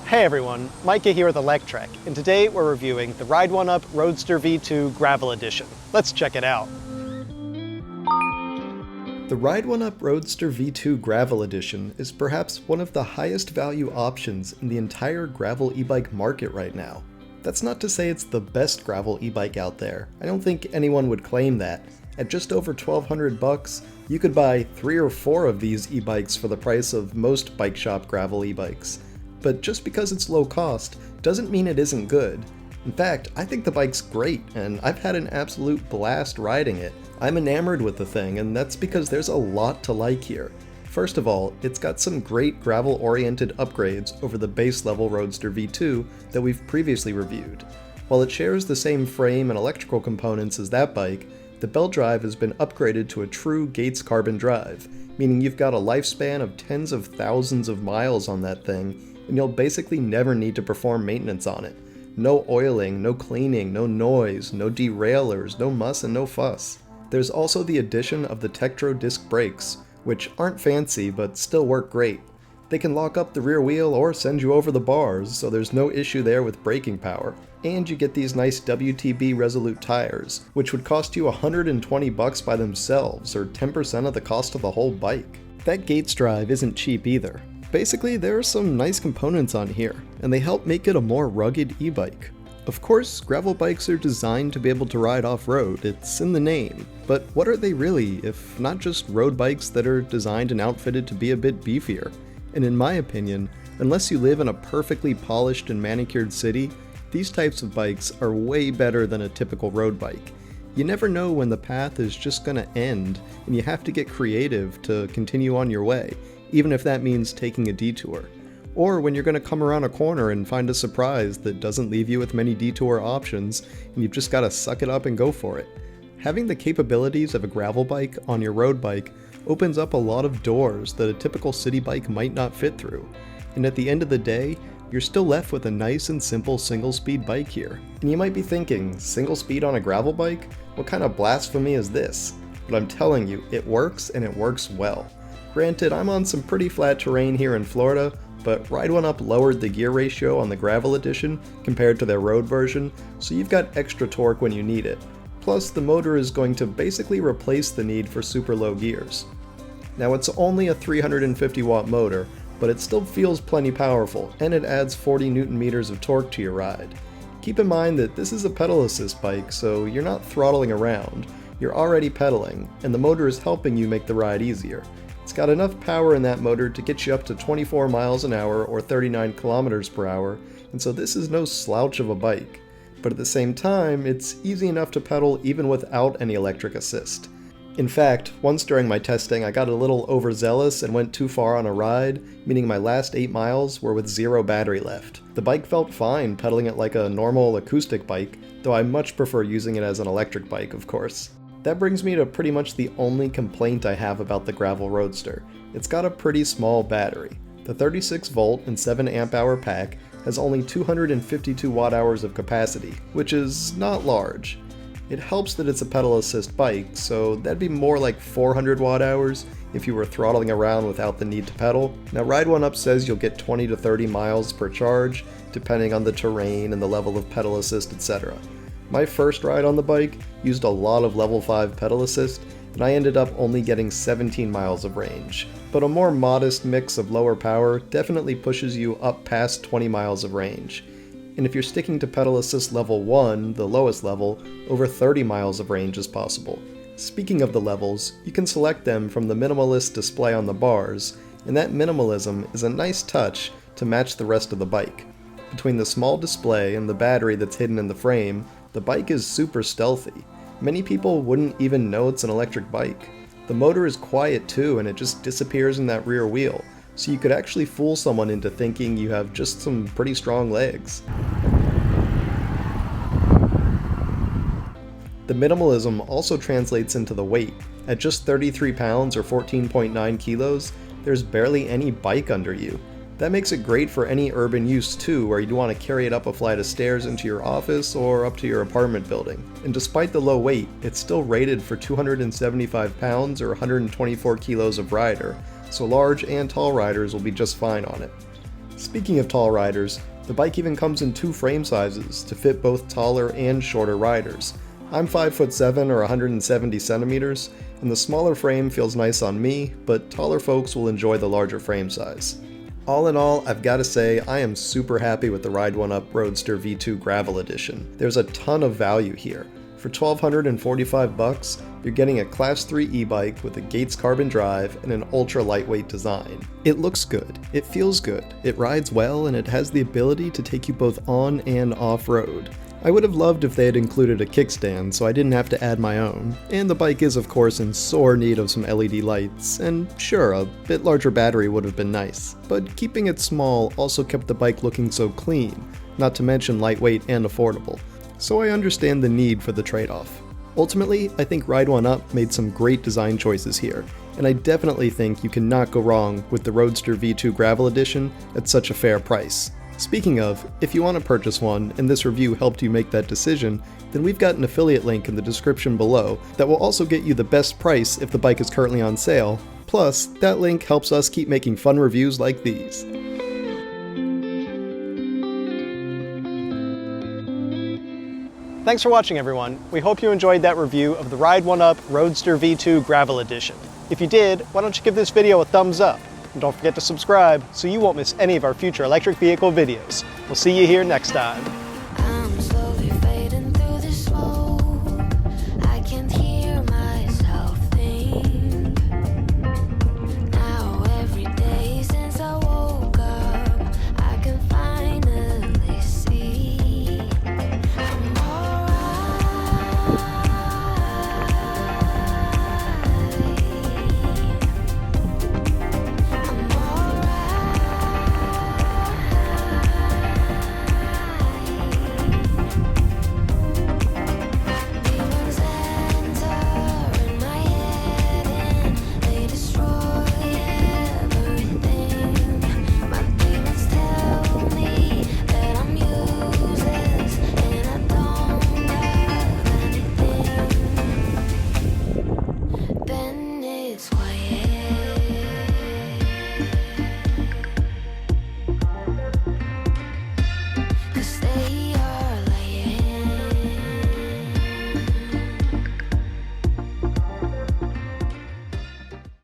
Hey everyone, Micah here with Electrek, and today we're reviewing the Ride One Up Roadster V2 Gravel Edition. Let's check it out. The Ride One Up Roadster V2 Gravel Edition is perhaps one of the highest value options in the entire gravel e-bike market right now. That's not to say it's the best gravel e-bike out there. I don't think anyone would claim that. At just over $1,200 you could buy 3 or 4 of these e-bikes for the price of most bike shop gravel e-bikes. But just because it's low cost doesn't mean it isn't good. In fact, I think the bike's great, and I've had an absolute blast riding it. I'm enamored with the thing, and that's because there's a lot to like here. First of all, it's got some great gravel-oriented upgrades over the base level Roadster V2 that we've previously reviewed. While it shares the same frame and electrical components as that bike, the belt drive has been upgraded to a true Gates carbon drive, meaning you've got a lifespan of tens of thousands of miles on that thing, and you'll basically never need to perform maintenance on it. No oiling, no cleaning, no noise, no deraillers, no muss and no fuss. There's also the addition of the Tektro disc brakes, which aren't fancy but still work great. They can lock up the rear wheel or send you over the bars, so there's no issue there with braking power. And you get these nice WTB Resolute tires, which would cost you $120 by themselves, or 10% of the cost of the whole bike. That Gates drive isn't cheap either. Basically, there are some nice components on here, and they help make it a more rugged e-bike. Of course, gravel bikes are designed to be able to ride off-road, it's in the name, but what are they really if not just road bikes that are designed and outfitted to be a bit beefier? And in my opinion, unless you live in a perfectly polished and manicured city, these types of bikes are way better than a typical road bike. You never know when the path is just gonna end, and you have to get creative to continue on your way, even if that means taking a detour. Or when you're going to come around a corner and find a surprise that doesn't leave you with many detour options, and you've just got to suck it up and go for it. Having the capabilities of a gravel bike on your road bike opens up a lot of doors that a typical city bike might not fit through. And at the end of the day, you're still left with a nice and simple single-speed bike here. And you might be thinking, single speed on a gravel bike? What kind of blasphemy is this? But I'm telling you, it works, and it works well. Granted, I'm on some pretty flat terrain here in Florida, but Ride One Up lowered the gear ratio on the gravel edition compared to their road version, so you've got extra torque when you need it. Plus, the motor is going to basically replace the need for super low gears. Now, it's only a 350 watt motor, but it still feels plenty powerful, and it adds 40 Newton meters of torque to your ride. Keep in mind that this is a pedal assist bike, so you're not throttling around, you're already pedaling, and the motor is helping you make the ride easier. It's got enough power in that motor to get you up to 24 miles an hour or 39 kilometers per hour, and so this is no slouch of a bike. But at the same time, it's easy enough to pedal even without any electric assist. In fact, once during my testing I got a little overzealous and went too far on a ride, meaning my last 8 miles were with 0 battery left. The bike felt fine pedaling it like a normal acoustic bike, though I much prefer using it as an electric bike, of course. That brings me to pretty much the only complaint I have about the Gravel Roadster. It's got a pretty small battery. The 36 volt and 7 amp hour pack has only 252 watt hours of capacity, which is not large. It helps that it's a pedal assist bike, so that'd be more like 400 watt hours if you were throttling around without the need to pedal. Now, Ride One Up says you'll get 20 to 30 miles per charge, depending on the terrain and the level of pedal assist, etc. My first ride on the bike used a lot of level 5 pedal assist, and I ended up only getting 17 miles of range. But a more modest mix of lower power definitely pushes you up past 20 miles of range. And if you're sticking to pedal assist level 1, the lowest level, over 30 miles of range is possible. Speaking of the levels, you can select them from the minimalist display on the bars, and that minimalism is a nice touch to match the rest of the bike. Between the small display and the battery that's hidden in the frame, the bike is super stealthy. Many people wouldn't even know it's an electric bike. The motor is quiet too, and it just disappears in that rear wheel, so you could actually fool someone into thinking you have just some pretty strong legs. The minimalism also translates into the weight. At just 33 pounds or 14.9 kilos, there's barely any bike under you. That makes it great for any urban use too, where you'd want to carry it up a flight of stairs into your office or up to your apartment building. And despite the low weight, it's still rated for 275 pounds or 124 kilos of rider, so large and tall riders will be just fine on it. Speaking of tall riders, the bike even comes in 2 frame sizes to fit both taller and shorter riders. I'm 5'7" or 170 centimeters, and the smaller frame feels nice on me, but taller folks will enjoy the larger frame size. All in all, I've gotta say, I am super happy with the Ride 1UP Roadster V2 Gravel Edition. There's a ton of value here. For $1,245, you're getting a Class 3 e-bike with a Gates carbon drive and an ultra lightweight design. It looks good, it feels good, it rides well, and it has the ability to take you both on and off-road. I would have loved if they had included a kickstand so I didn't have to add my own, and the bike is of course in sore need of some LED lights, and sure, a bit larger battery would have been nice, but keeping it small also kept the bike looking so clean, not to mention lightweight and affordable, so I understand the need for the trade-off. Ultimately, I think Ride 1UP made some great design choices here, and I definitely think you cannot go wrong with the Roadster V2 Gravel Edition at such a fair price. Speaking of, if you want to purchase one and this review helped you make that decision, then we've got an affiliate link in the description below that will also get you the best price if the bike is currently on sale, plus that link helps us keep making fun reviews like these. Thanks for watching everyone. We hope you enjoyed that review of the Ride 1UP Roadster V2 Gravel Edition. If you did, why don't you give this video a thumbs up? And don't forget to subscribe so you won't miss any of our future electric vehicle videos. We'll see you here next time.